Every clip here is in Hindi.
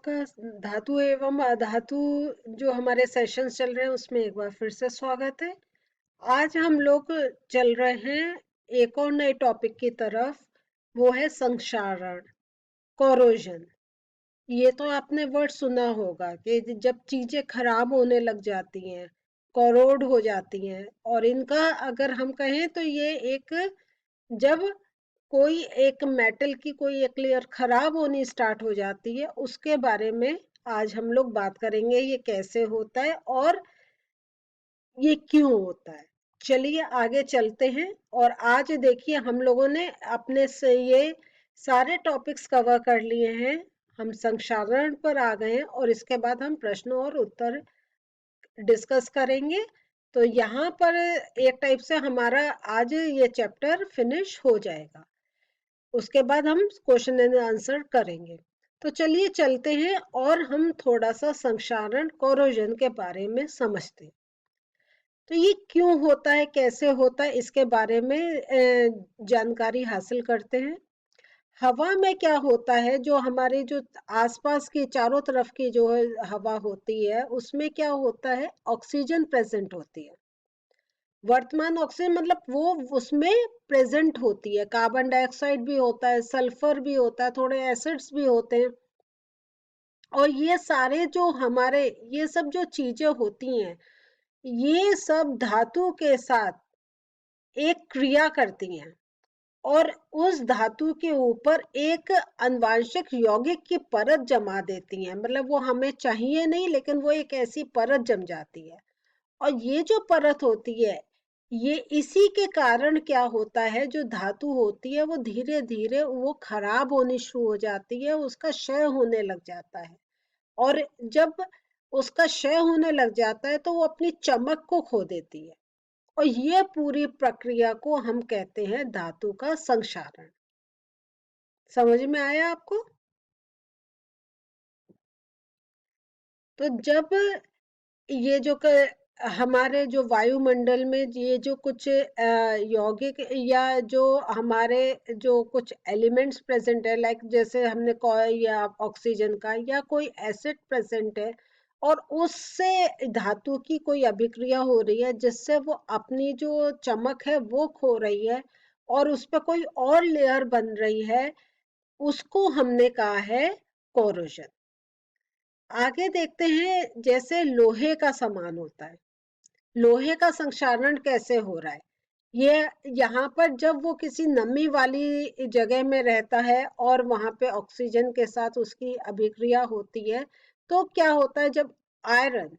आपका धातु एवं अधातु जो हमारे सेशंस चल रहे हैं उसमें एक बार फिर से स्वागत है। आज हम लोग चल रहे हैं एक और नए टॉपिक की तरफ, वो है संक्षारण, कोरोजन। ये तो आपने वर्ड सुना होगा कि जब चीजें खराब होने लग जाती हैं, कोरोड हो जाती हैं, और इनका अगर हम कहें तो ये एक, जब कोई एक मेटल की कोई एक लेयर खराब होनी स्टार्ट हो जाती है, उसके बारे में आज हम लोग बात करेंगे। ये कैसे होता है और ये क्यों होता है। चलिए आगे चलते हैं। और आज देखिए हम लोगों ने अपने से ये सारे टॉपिक्स कवर कर लिए हैं। हम संक्षारण पर आ गए हैं और इसके बाद हम प्रश्न और उत्तर डिस्कस करेंगे। तो यहाँ पर एक टाइप से हमारा आज ये चैप्टर फिनिश हो जाएगा। उसके बाद हम क्वेश्चन एंड आंसर करेंगे। तो चलिए चलते हैं और हम थोड़ा सा संक्षारण, कोरोजन के बारे में समझते हैं। तो ये क्यों होता है, कैसे होता है, इसके बारे में जानकारी हासिल करते हैं। हवा में क्या होता है, जो हमारे जो आसपास की चारों तरफ की जो हवा होती है उसमें क्या होता है, ऑक्सीजन प्रेजेंट होती है। वर्तमान ऑक्सीजन मतलब वो उसमें प्रेजेंट होती है। कार्बन डाइऑक्साइड भी होता है, सल्फर भी होता है, थोड़े एसिड्स भी होते हैं। और ये सारे जो हमारे ये सब जो चीजें होती हैं, ये सब धातु के साथ एक क्रिया करती हैं और उस धातु के ऊपर एक आनुवांशिक यौगिक की परत जमा देती हैं। मतलब वो हमें चाहिए नहीं, लेकिन वो एक ऐसी परत जम जाती है। और ये जो परत होती है, ये इसी के कारण क्या होता है, जो धातु होती है वो धीरे धीरे वो खराब होनी शुरू हो जाती है, उसका क्षय होने लग जाता है। और जब उसका क्षय होने लग जाता है तो वो अपनी चमक को खो देती है। और ये पूरी प्रक्रिया को हम कहते हैं धातु का संक्षारण। समझ में आया आपको? तो जब ये जो हमारे जो वायुमंडल में ये जो कुछ यौगिक या जो हमारे जो कुछ एलिमेंट्स प्रेजेंट है, लाइक जैसे हमने कहा या ऑक्सीजन का या कोई एसिड प्रेजेंट है, और उससे धातु की कोई अभिक्रिया हो रही है जिससे वो अपनी जो चमक है वो खो रही है और उस पर कोई और लेयर बन रही है, उसको हमने कहा है कोरोजन। आगे देखते हैं, जैसे लोहे का सामान होता है, लोहे का संक्षारण कैसे हो रहा है। ये यहाँ पर जब वो किसी नमी वाली जगह में रहता है और वहां पे ऑक्सीजन के साथ उसकी अभिक्रिया होती है, तो क्या होता है, जब आयरन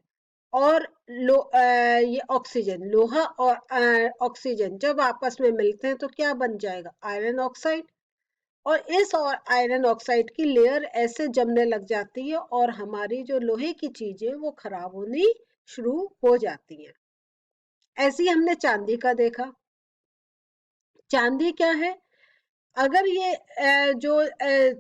और ये ऑक्सीजन, लोहा और ऑक्सीजन जब आपस में मिलते हैं तो क्या बन जाएगा, आयरन ऑक्साइड। और इस और आयरन ऑक्साइड की लेयर ऐसे जमने लग जाती है और हमारी जो लोहे की चीजें वो खराब होनी शुरू हो जाती हैं। ऐसे ही हमने चांदी का देखा। चांदी क्या है, अगर ये जो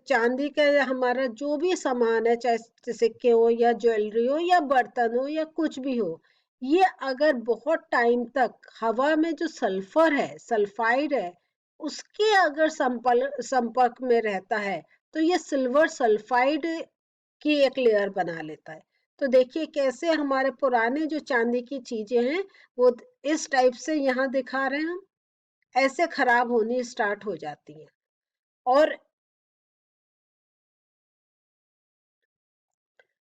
चांदी का हमारा जो भी सामान है, चाहे सिक्के हो या ज्वेलरी हो या बर्तन हो या कुछ भी हो, ये अगर बहुत टाइम तक हवा में जो सल्फर है, सल्फाइड है, उसके अगर संपर्क में रहता है तो ये सिल्वर सल्फाइड की एक लेयर बना लेता है। तो देखिए कैसे हमारे पुराने जो चांदी की चीजें हैं वो इस टाइप से यहाँ दिखा रहे हैं हम, ऐसे खराब होनी स्टार्ट हो जाती हैं।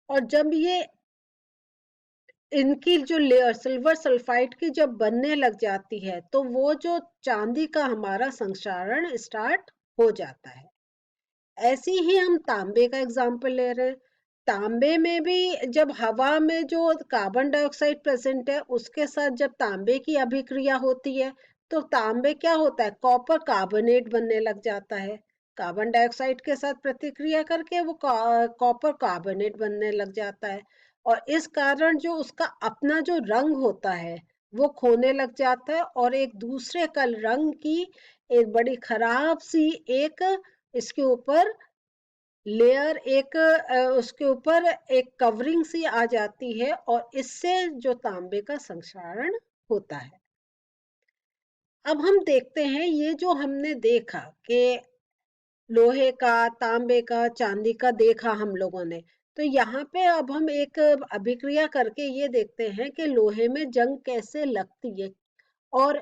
और जब ये इनकी जो लेयर सिल्वर सल्फाइड की जब बनने लग जाती है तो वो जो चांदी का हमारा संक्षारण स्टार्ट हो जाता है। ऐसे ही हम तांबे का एग्जाम्पल ले रहे हैं। तांबे में भी जब हवा में जो कार्बन डाइऑक्साइड प्रेजेंट है उसके साथ जब तांबे की अभिक्रिया होती है तो तांबे क्या होता है, कॉपर कार्बोनेट बनने लग जाता है। कार्बन डाइऑक्साइड के साथ प्रतिक्रिया करके वो कॉपर कार्बोनेट बनने लग जाता है। और इस कारण जो उसका अपना जो रंग होता है वो खोने लग जाता है और एक दूसरे कल रंग की एक बड़ी खराब सी एक इसके ऊपर लेयर, एक उसके ऊपर एक कवरिंग सी आ जाती है और इससे जो तांबे का संक्षारण होता है। अब हम देखते हैं, ये जो हमने देखा कि लोहे का, तांबे का, चांदी का देखा हम लोगों ने, तो यहाँ पे अब हम एक अभिक्रिया करके ये देखते हैं कि लोहे में जंग कैसे लगती है। और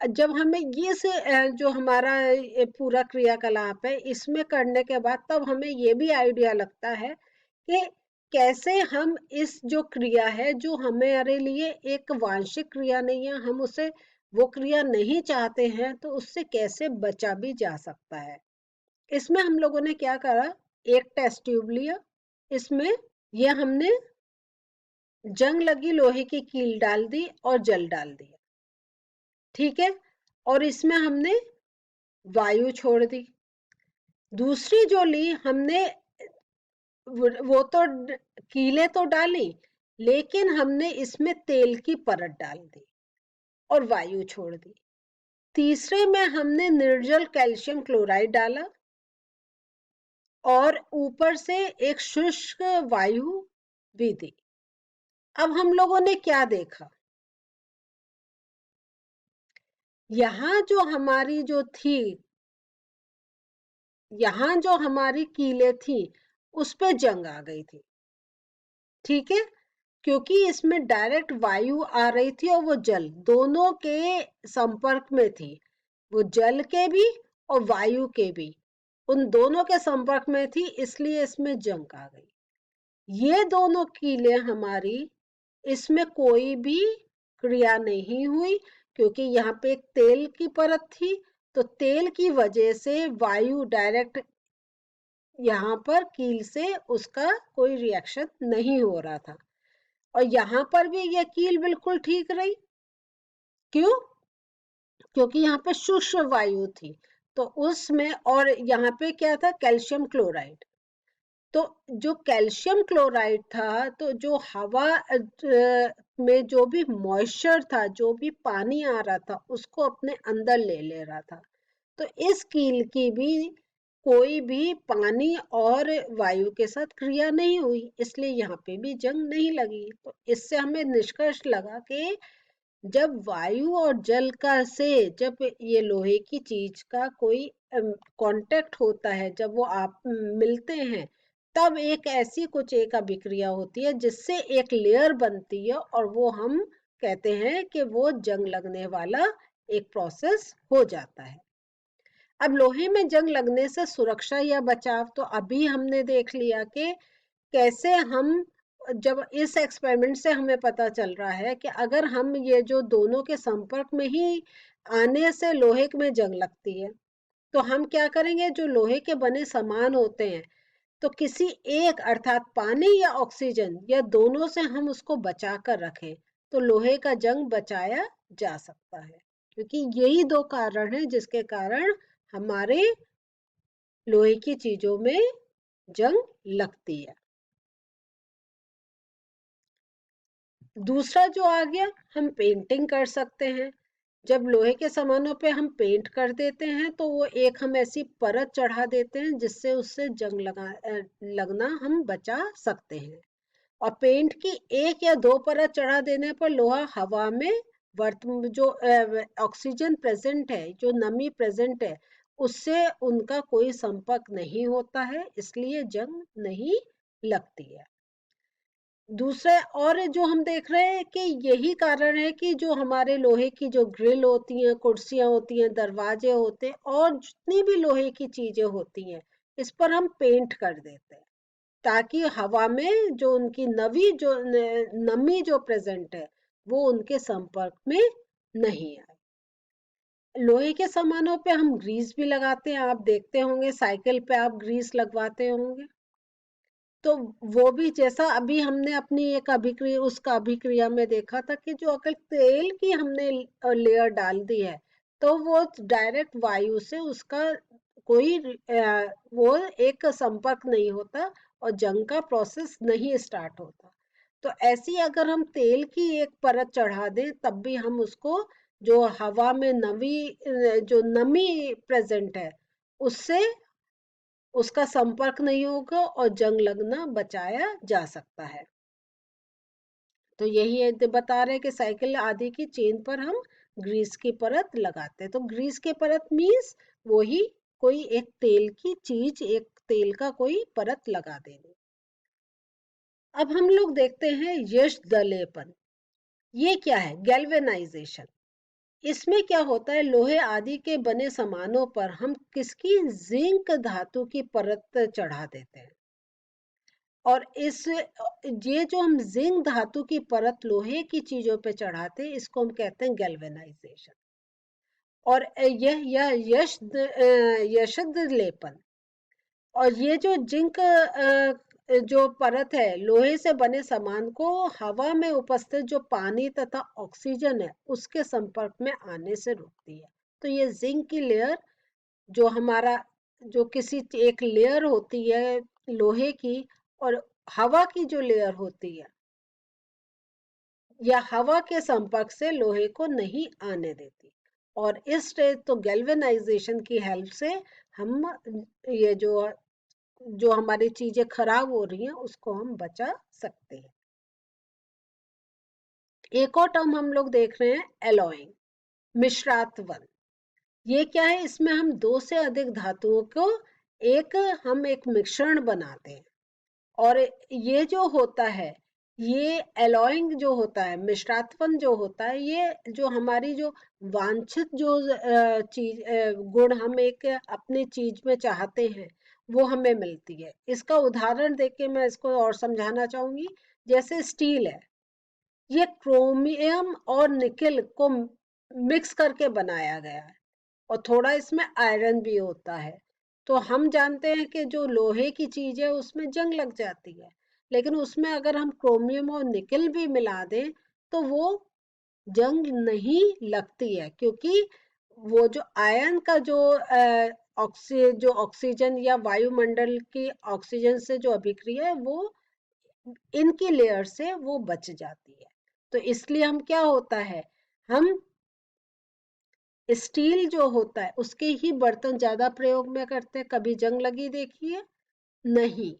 जब हमें ये से जो हमारा ये पूरा क्रियाकलाप है इसमें करने के बाद तब हमें ये भी आइडिया लगता है कि कैसे हम इस जो क्रिया है जो हमारे लिए एक वांशिक क्रिया नहीं है, हम उसे वो क्रिया नहीं चाहते हैं, तो उससे कैसे बचा भी जा सकता है। इसमें हम लोगों ने क्या करा, एक टेस्ट ट्यूब लिया, इसमें ये हमने जंग लगी लोहे की कील डाल दी और जल डाल दिया, ठीक है। और इसमें हमने वायु छोड़ दी। दूसरी जो ली हमने वो तो कीले तो डाली, लेकिन हमने इसमें तेल की परत डाल दी और वायु छोड़ दी। तीसरे में हमने निर्जल कैल्शियम क्लोराइड डाला और ऊपर से एक शुष्क वायु भी दी। अब हम लोगों ने क्या देखा, यहाँ जो हमारी जो थी, यहाँ जो हमारी कीले थी उस पे जंग आ गई थी, ठीक है, क्योंकि इसमें डायरेक्ट वायु आ रही थी और वो जल दोनों के संपर्क में थी, वो जल के भी और वायु के भी, उन दोनों के संपर्क में थी, इसलिए इसमें जंग आ गई। ये दोनों कीलें हमारी, इसमें कोई भी क्रिया नहीं हुई, क्योंकि यहाँ पे एक तेल की परत थी, तो तेल की वजह से वायु डायरेक्ट यहाँ पर कील से उसका कोई रिएक्शन नहीं हो रहा था। और यहाँ पर भी ये कील बिल्कुल ठीक रही, क्यों, क्योंकि यहाँ पे शुष्क वायु थी, तो उसमें, और यहाँ पे क्या था, कैल्शियम क्लोराइड। तो जो कैल्शियम क्लोराइड था, तो जो हवा में जो भी मॉइस्चर था, जो भी पानी आ रहा था, उसको अपने अंदर ले ले रहा था। तो इस कील की भी कोई भी पानी और वायु के साथ क्रिया नहीं हुई, इसलिए यहाँ पे भी जंग नहीं लगी। तो इससे हमें निष्कर्ष लगा कि जब वायु और जल का से जब ये लोहे की चीज का कोई कांटेक्ट होता है, जब वो आप मिलते हैं, तब एक ऐसी कुछ एक अभिक्रिया होती है जिससे एक लेयर बनती है, और वो हम कहते हैं कि वो जंग लगने वाला एक प्रोसेस हो जाता है। अब लोहे में जंग लगने से सुरक्षा या बचाव तो अभी हमने देख लिया कि कैसे हम, जब इस एक्सपेरिमेंट से हमें पता चल रहा है कि अगर हम ये जो दोनों के संपर्क में ही आने से लोहे में जंग लगती है, तो हम क्या करेंगे, जो लोहे के बने सामान होते हैं, तो किसी एक अर्थात पानी या ऑक्सीजन या दोनों से हम उसको बचा कर रखें, तो लोहे का जंग बचाया जा सकता है। क्योंकि यही दो कारण हैं जिसके कारण हमारे लोहे की चीजों में जंग लगती है। दूसरा जो आ गया, हम पेंटिंग कर सकते हैं। जब लोहे के सामानों पे हम पेंट कर देते हैं, तो वो एक हम ऐसी परत चढ़ा देते हैं जिससे उससे जंग लगना हम बचा सकते हैं। और पेंट की एक या दो परत चढ़ा देने पर लोहा हवा में जो ऑक्सीजन प्रेजेंट है, जो नमी प्रेजेंट है, उससे उनका कोई संपर्क नहीं होता है, इसलिए जंग नहीं लगती है। दूसरा और जो हम देख रहे हैं कि यही कारण है कि जो हमारे लोहे की जो ग्रिल होती हैं, कुर्सियां होती हैं, दरवाजे होते हैं, और जितनी भी लोहे की चीजें होती हैं, इस पर हम पेंट कर देते हैं, ताकि हवा में जो उनकी नमी जो प्रेजेंट है, वो उनके संपर्क में नहीं आए। लोहे के सामानों पे हम ग्रीस भी लगाते हैं, आप देखते होंगे साइकिल पे आप ग्रीस लगवाते होंगे। तो वो भी जैसा अभी हमने अपनी एक अभिक्रिया, उसका अभिक्रिया में देखा था कि जो अगर तेल की हमने लेयर डाल दी है, तो वो डायरेक्ट वायु से उसका कोई वो एक संपर्क नहीं होता और जंग का प्रोसेस नहीं स्टार्ट होता। तो ऐसी अगर हम तेल की एक परत चढ़ा दें, तब भी हम उसको, जो हवा में जो नमी प्रेजेंट है, उससे उसका संपर्क नहीं होगा और जंग लगना बचाया जा सकता है। तो यही बता रहे हैं कि साइकिल आदि की चेन पर हम ग्रीस की परत लगाते हैं। तो ग्रीस की परत मीन्स वही कोई एक तेल की चीज, एक तेल का कोई परत लगा देना। अब हम लोग देखते हैं यश दलेपन। ये क्या है? गैल्वेनाइजेशन। इसमें क्या होता है, लोहे आदि के बने सामानों पर हम किसकी, जिंक धातु की परत चढ़ा देते हैं। और ये जो हम जिंक धातु की परत लोहे की चीजों पे चढ़ाते हैं, इसको हम कहते हैं गैल्वेनाइजेशन। और यह यशद लेपन। और ये जो जिंक जो परत है, लोहे से बने सामान को हवा में उपस्थित जो पानी तथा ऑक्सीजन है उसके संपर्क में आने से रोकती है। तो ये जिंक की लेयर, जो हमारा जो किसी एक लेयर होती है लोहे की, और हवा की जो लेयर होती है, या हवा के संपर्क से लोहे को नहीं आने देती। और इस तो गैल्वेनाइजेशन की हेल्प से हम ये जो हमारी चीजें खराब हो रही हैं उसको हम बचा सकते हैं। एक और टर्म हम लोग देख रहे हैं, एलॉइंग, मिश्रात्वन। ये क्या है? इसमें हम दो से अधिक धातुओं को हम एक मिश्रण बनाते हैं। और ये जो होता है, ये एलॉइंग जो होता है, मिश्रात्वन जो होता है, ये जो हमारी जो वांछित जो चीज गुण हम एक अपनी चीज में चाहते हैं वो हमें मिलती है। इसका उदाहरण देके मैं इसको और समझाना चाहूंगी। जैसे स्टील है, ये क्रोमियम और निकेल को मिक्स करके बनाया गया है, और थोड़ा इसमें आयरन भी होता है। तो हम जानते हैं कि जो लोहे की चीज है उसमें जंग लग जाती है, लेकिन उसमें अगर हम क्रोमियम और निकेल भी मिला दें तो वो जंग नहीं लगती है, क्योंकि वो जो आयन का जो ऑक्सीजन या वायुमंडल की ऑक्सीजन से जो अभिक्रिया है वो इनकी लेयर से वो बच जाती है। तो इसलिए हम क्या होता है, हम स्टील जो होता है उसके ही बर्तन ज्यादा प्रयोग में करते हैं। कभी जंग लगी देखी है? नहीं।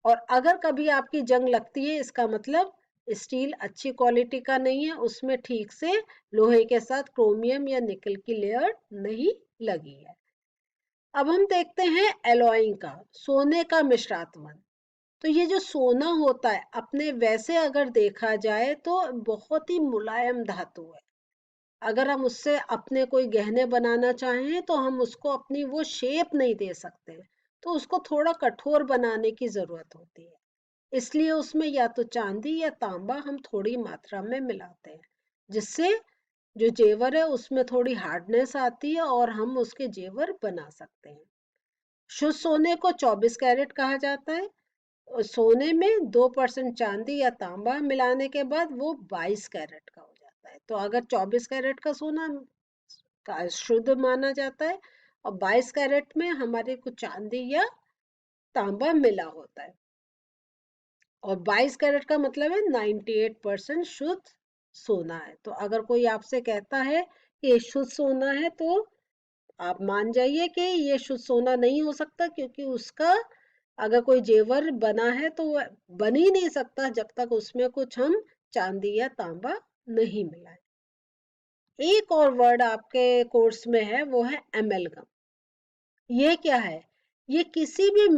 और अगर कभी आपकी जंग लगती है, इसका मतलब स्टील अच्छी क्वालिटी का नहीं है, उसमें ठीक से लोहे के साथ क्रोमियम या निकल की लेयर नहीं लगी है। अब हम देखते हैं एलॉइंग का, सोने का मिश्रात्वन। तो ये जो सोना होता है, अपने वैसे अगर देखा जाए तो बहुत ही मुलायम धातु है। अगर हम उससे अपने कोई गहने बनाना चाहें तो हम उसको अपनी वो शेप नहीं दे सकते, तो उसको थोड़ा कठोर बनाने की जरूरत होती है। इसलिए उसमें या तो चांदी या तांबा हम थोड़ी मात्रा में मिलाते हैं, जिससे जो जेवर है उसमें थोड़ी हार्डनेस आती है और हम उसके जेवर बना सकते हैं। शुद्ध सोने को 24 कैरेट कहा जाता है। और सोने में 2% चांदी या तांबा मिलाने के बाद वो 22 कैरेट का हो जाता है। तो अगर 24 कैरेट का सोना का शुद्ध माना जाता है, और 22 कैरेट में हमारे को चांदी या तांबा मिला होता है, और 22 कैरेट का मतलब है 98% शुद्ध सोना है। तो अगर कोई आपसे कहता है कि ये शुद्ध सोना है, तो आप मान जाइए कि ये शुद्ध सोना नहीं हो सकता, क्योंकि उसका अगर कोई जेवर बना है तो वह बन ही नहीं सकता जब तक उसमें कुछ हम चांदी या तांबा नहीं मिलाए। एक और वर्ड आपके कोर्स में है, वो है एमेलगम। ये क्या है? ये किसी भी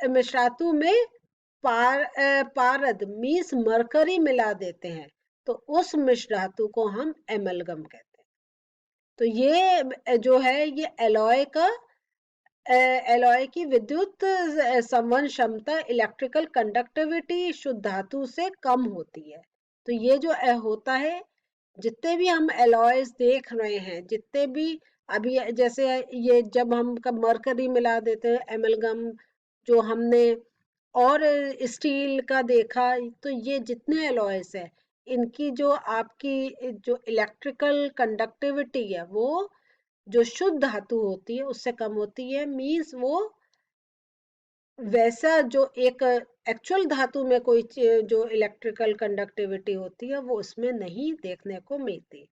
मिश्रातु में पारद मीन्स मरकरी मिला देते हैं, तो उस मिश्र धातु को हम एमलगम कहते हैं। तो ये जो है, ये एलॉय की विद्युत संवहन क्षमता, इलेक्ट्रिकल कंडक्टिविटी शुद्ध धातु से कम होती है। तो ये जो होता है, जितने भी हम एलॉयज देख रहे हैं, जितने भी अभी जैसे ये जब हम मरकरी मिला देते हैं एमलगम, जो हमने और स्टील का देखा, तो ये जितने एलॉयज है, इनकी जो आपकी जो इलेक्ट्रिकल कंडक्टिविटी है वो जो शुद्ध धातु होती है उससे कम होती है। मीन्स वो वैसा जो एक एक्चुअल धातु में कोई जो इलेक्ट्रिकल कंडक्टिविटी होती है वो उसमें नहीं देखने को मिलती।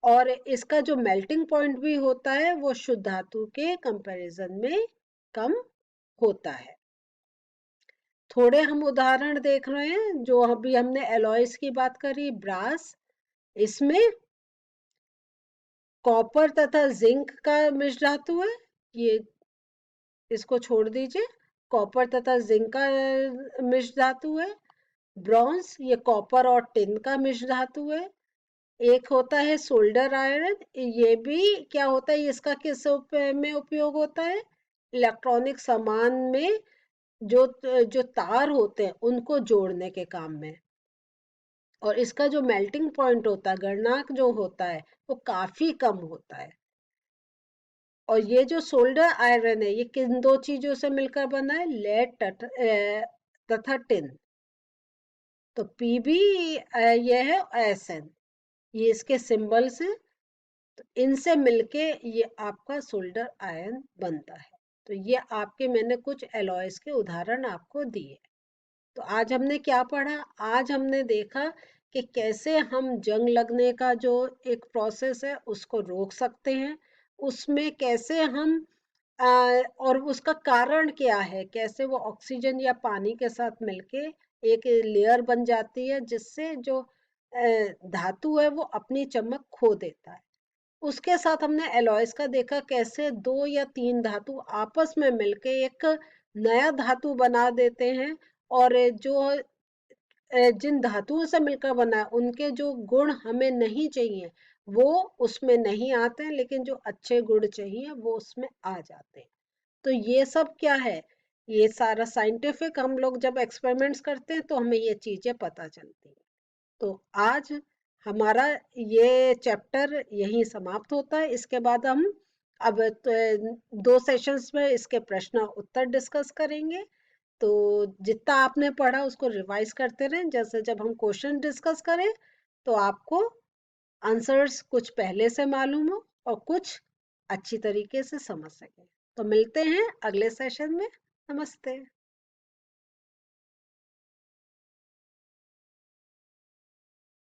और इसका जो मेल्टिंग पॉइंट भी होता है वो शुद्ध धातु के कंपैरिजन में कम होता है। थोड़े हम उदाहरण देख रहे हैं, जो अभी हमने एलॉयस की बात करी, ब्रास, इसमें कॉपर तथा जिंक का मिश्र धातु है। ये इसको छोड़ दीजिए, कॉपर तथा जिंक का मिश्र धातु है। ब्रॉन्ज ये कॉपर और टिन का मिश्र धातु है। एक होता है सोल्डर आयरन, ये भी क्या होता है, इसका किस में उपयोग होता है, इलेक्ट्रॉनिक सामान में जो जो तार होते हैं उनको जोड़ने के काम में। और इसका जो मेल्टिंग पॉइंट होता है, गलनांक जो होता है, वो काफी कम होता है। और ये जो सोल्डर आयरन है, ये किन दो चीजों से मिलकर बना है, लेड तथा टिन। तो पीबी ये है एसएन, ये इसके सिंबल्स हैं। तो इनसे मिलके ये आपका सोल्डर आयन बनता है। तो ये आपके मैंने कुछ एलॉयज के उदाहरण आपको दिए। तो आज हमने क्या पढ़ा, आज हमने देखा कि कैसे हम जंग लगने का जो एक प्रोसेस है उसको रोक सकते हैं, उसमें कैसे हम और उसका कारण क्या है, कैसे वो ऑक्सीजन या पानी के साथ मिलके एक लेयर बन जाती है जिससे जो धातु है वो अपनी चमक खो देता है। उसके साथ हमने एलॉयज का देखा, कैसे दो या तीन धातु आपस में मिलके एक नया धातु बना देते हैं। और जो जिन धातुओं से मिलकर बना है उनके जो गुण हमें नहीं चाहिए वो उसमें नहीं आते हैं, लेकिन जो अच्छे गुण चाहिए वो उसमें आ जाते हैं। तो ये सब क्या है, ये सारा साइंटिफिक, हम लोग जब एक्सपेरिमेंट्स करते हैं तो हमें ये चीजें पता चलती हैं। तो आज हमारा ये चैप्टर यहीं समाप्त होता है। इसके बाद हम अब दो सेशंस में इसके प्रश्न उत्तर डिस्कस करेंगे। तो जितना आपने पढ़ा उसको रिवाइज करते रहें, जैसे जब हम क्वेश्चन डिस्कस करें तो आपको आंसर्स कुछ पहले से मालूम हो और कुछ अच्छी तरीके से समझ सकें। तो मिलते हैं अगले सेशन में। नमस्ते।